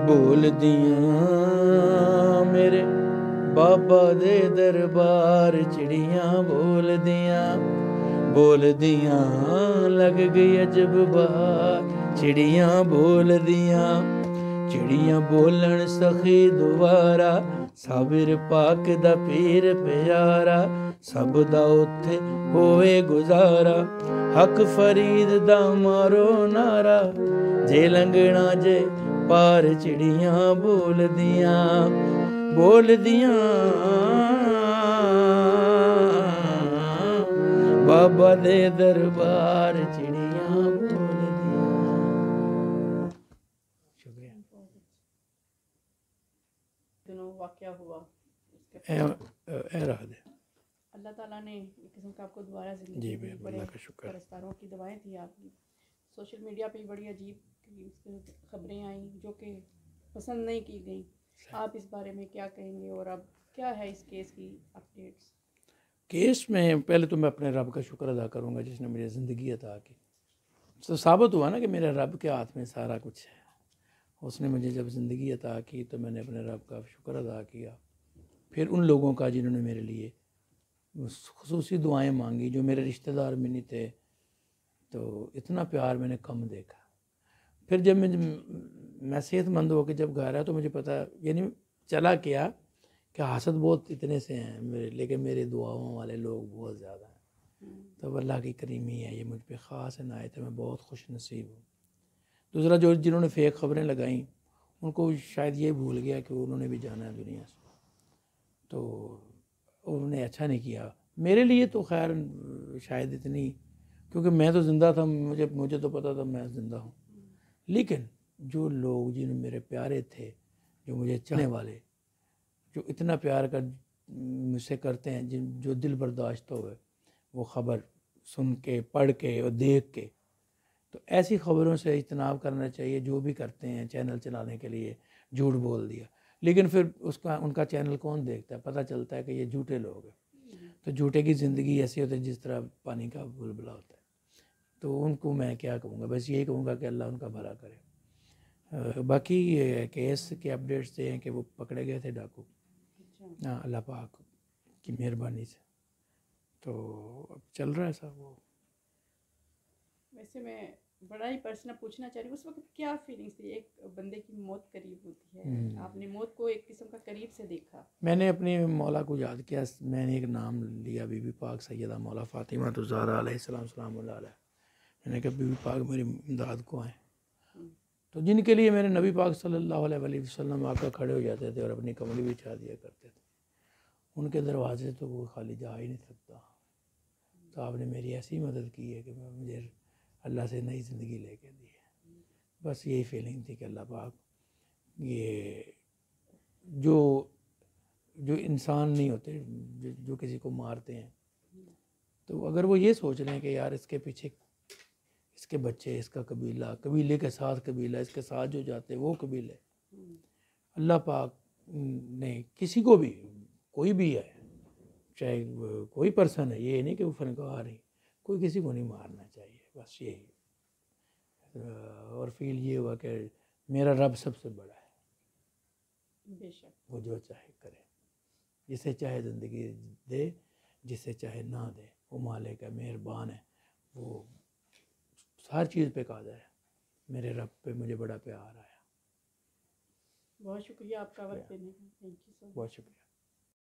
[SPEAKER 2] बोल दियां मेरे बाबा दे दरबार चिड़ियां बोल दियां लग गई अजब बार, चिड़ियां बोल दियां, चिड़ियां बोलन सखी दुबारा, साबिर पाक दा पीर प्यारा, सब दा उत्थे होए गुजारा, हक फरीद दा मारो नारा, जे लंघना जे पार चिड़ियां बोल दियां बाबा दे दरबार चिड़ियां बोल दियां। शुक्रिया।
[SPEAKER 1] दिनों वाक़या हुआ
[SPEAKER 2] रहा दे
[SPEAKER 1] अल्लाह ताला ने एक किस्म का आपको दोबारा
[SPEAKER 2] जी
[SPEAKER 1] ज़िंदगी दी।
[SPEAKER 2] भाई
[SPEAKER 1] बड़े
[SPEAKER 2] अल्लाह का शुक्र।
[SPEAKER 1] परस्तारों की दवाएं थी आपकी। सोशल मीडिया पे बड़ी अजीब खबरें आई जो कि पसंद नहीं की गई। आप इस बारे में क्या कहेंगे और अब क्या है इस केस की अपडेट्स?
[SPEAKER 2] केस में पहले तो मैं अपने रब का शुक्र अदा करूँगा जिसने मुझे ज़िंदगी अता की। तो साबित हुआ ना कि मेरे रब के हाथ में सारा कुछ है। उसने मुझे जब ज़िंदगी अता की तो मैंने अपने रब का शुक्र अदा किया। फिर उन लोगों का जिन्होंने मेरे लिए खुसूसी दुआएं मांगी, जो मेरे रिश्तेदार में नहीं थे, तो इतना प्यार मैंने कम देखा। फिर जब मैं सेहतमंद होकर जब घर आया तो मुझे पता यानी चला क्या कि हासद बहुत इतने से हैं मेरे, लेकिन मेरे दुआओं वाले लोग बहुत ज़्यादा हैं। तो अल्लाह की करीमी है, ये मुझ पे ख़ास इनायत है, मैं बहुत खुश नसीब हूँ। दूसरा जो जिन्होंने फेक ख़बरें लगाई उनको शायद ये भूल गया कि उन्होंने भी जाना है दुनिया से, तो उन्होंने मैंने अच्छा नहीं किया। मेरे लिए तो खैर शायद इतनी, क्योंकि मैं तो ज़िंदा था, मुझे तो पता था मैं ज़िंदा हूँ। लेकिन जो लोग जिन मेरे प्यारे थे, जो मुझे चाहने वाले, जो इतना प्यार कर मुझसे करते हैं, जिन जो दिल बर्दाश्त हो गए वो ख़बर सुन के, पढ़ के और देख के, तो ऐसी ख़बरों से इज्तनाब करना चाहिए। जो भी करते हैं चैनल चलाने के लिए झूठ बोल दिया, लेकिन फिर उसका उनका चैनल कौन देखता है, पता चलता है कि ये झूठे लोग हैं। तो झूठे की ज़िंदगी ऐसी होती है जिस तरह पानी का बुलबुला होता है। तो उनको मैं क्या कहूँगा, बस यही कहूँगा कि अल्लाह उनका भला करे। बाकी ये केस के अपडेट्स ये हैं कि वो पकड़े गए थे डाकू। हाँ, अल्लाह पाक की मेहरबानी से तो अब चल रहा है सब। वो
[SPEAKER 1] वैसे मैं बड़ा ही पर्सनल पूछना चाह रही हूँ, उस वक्त क्या फीलिंग्स थी? एक बंदे की मौत करीब होती है, आपने मौत को एक किस्म का करीब से देखा।
[SPEAKER 2] मैंने अपनी मौला को याद किया। मैंने एक नाम लिया, बीबी पाक सैयदा मौला फ़ातिमा तो ज़हरा अलैहिस्सलाम सलामुल्लाह अलैहा। मैंने कहा बीबी पाक मेरी इमदाद को आए। तो जिनके लिए मेरे नबी पाक सल्लल्लाहु अलैहि वसल्लम आकर खड़े हो जाते थे और अपनी कमली बिछा दिया करते थे, उनके दरवाजे तो वो खाली जा ही नहीं सकता। तो आपने मेरी ऐसी मदद की है कि मुझे अल्लाह से नई ज़िंदगी लेके दी है। बस यही फीलिंग थी कि अल्लाह पाक ये जो जो इंसान नहीं होते, जो किसी को मारते हैं, तो अगर वो ये सोच रहे हैं कि यार इसके पीछे इसके बच्चे, इसका कबीला, कबीले के साथ कबीला, इसके साथ जो जाते हैं वो कबीले, अल्लाह पाक ने किसी को भी, कोई भी है, चाहे कोई पर्सन है, ये नहीं कि वो फनकार है, कोई किसी को नहीं मारना चाहिए। बस यही। और फील ये हुआ कि मेरा रब सबसे बड़ा है,
[SPEAKER 1] बेशक।
[SPEAKER 2] वो जो चाहे करे, जिसे चाहे ज़िंदगी दे, जिसे चाहे ना दे, वो मालिक है, मेहरबान है, वो हर चीज़ पे कादिर है। मेरे रब पे मुझे बड़ा प्यार आया।
[SPEAKER 1] बहुत शुक्रिया आपका वक्त देने का। Thank you so much.
[SPEAKER 2] बहुत शुक्रिया।